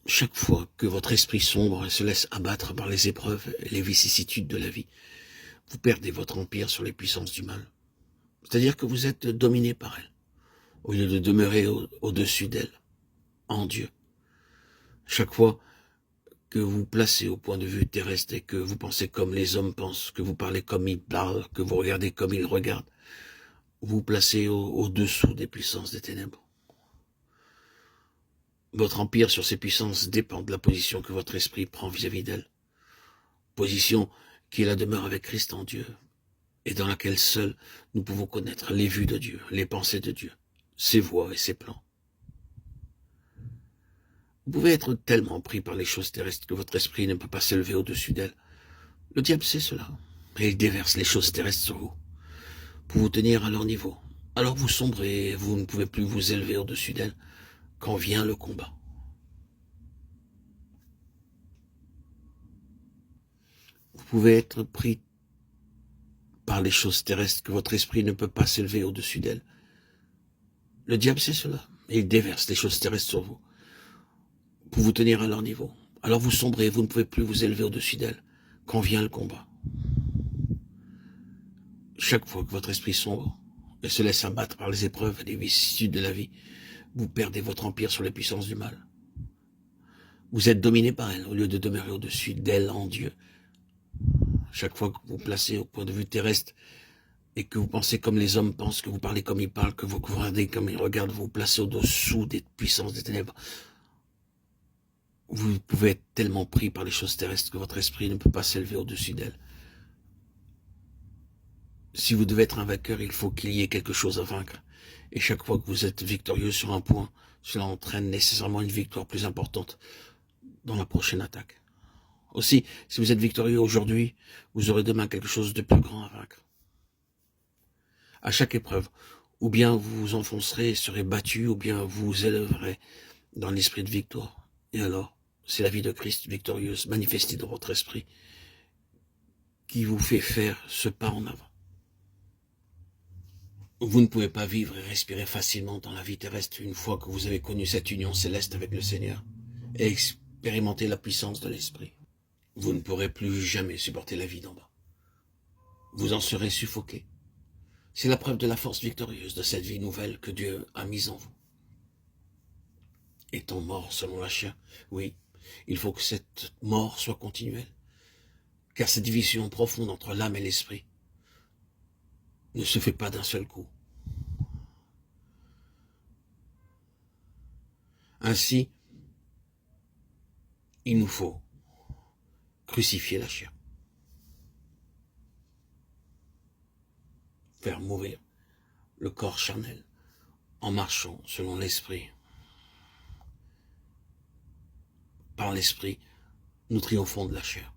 Chaque fois que votre esprit sombre et se laisse abattre par les épreuves et les vicissitudes de la vie, vous perdez votre empire sur les puissances du mal. C'est-à-dire que vous êtes dominé par elles, au lieu de demeurer au-dessus d'elles, en Dieu. Chaque fois que vous placez au point de vue terrestre et que vous pensez comme les hommes pensent, que vous parlez comme ils parlent, que vous regardez comme ils regardent, vous placez au-dessous des puissances des ténèbres. Votre empire sur ces puissances dépend de la position que votre esprit prend vis-à-vis d'elles. Position qui est la demeure avec Christ en Dieu, et dans laquelle seul nous pouvons connaître les vues de Dieu, les pensées de Dieu, ses voies et ses plans. Vous pouvez être tellement pris par les choses terrestres que votre esprit ne peut pas s'élever au-dessus d'elles. Le diable sait cela, et il déverse les choses terrestres sur vous, pour vous tenir à leur niveau. Alors vous sombrez et vous ne pouvez plus vous élever au-dessus d'elles quand vient le combat. Vous pouvez être pris par les choses terrestres que votre esprit ne peut pas s'élever au-dessus d'elles. Le diable sait cela, et il déverse les choses terrestres sur vous, pour vous tenir à leur niveau. Alors vous sombrez et vous ne pouvez plus vous élever au-dessus d'elles quand vient le combat. Chaque fois que votre esprit sombre et se laisse abattre par les épreuves et les vicissitudes de la vie, vous perdez votre empire sur les puissances du mal. Vous êtes dominé par elles au lieu de demeurer au-dessus d'elles en Dieu. Chaque fois que vous placez au point de vue terrestre et que vous pensez comme les hommes pensent, que vous parlez comme ils parlent, que vous regardez comme ils regardent, vous vous placez au-dessous des puissances des ténèbres. Vous pouvez être tellement pris par les choses terrestres que votre esprit ne peut pas s'élever au-dessus d'elles. Si vous devez être un vainqueur, il faut qu'il y ait quelque chose à vaincre. Et chaque fois que vous êtes victorieux sur un point, cela entraîne nécessairement une victoire plus importante dans la prochaine attaque. Aussi, si vous êtes victorieux aujourd'hui, vous aurez demain quelque chose de plus grand à vaincre. À chaque épreuve, ou bien vous vous enfoncerez et serez battu, ou bien vous vous élèverez dans l'esprit de victoire. Et alors, c'est la vie de Christ victorieuse manifestée dans votre esprit qui vous fait faire ce pas en avant. Vous ne pouvez pas vivre et respirer facilement dans la vie terrestre une fois que vous avez connu cette union céleste avec le Seigneur et expérimenté la puissance de l'Esprit. Vous ne pourrez plus jamais supporter la vie d'en bas. Vous en serez suffoqué. C'est la preuve de la force victorieuse de cette vie nouvelle que Dieu a mise en vous. Étant mort selon la chair, oui, il faut que cette mort soit continuelle, car cette division profonde entre l'âme et l'esprit ne se fait pas d'un seul coup. Ainsi, il nous faut crucifier la chair, faire mourir le corps charnel en marchant selon l'esprit. Par l'esprit, nous triomphons de la chair.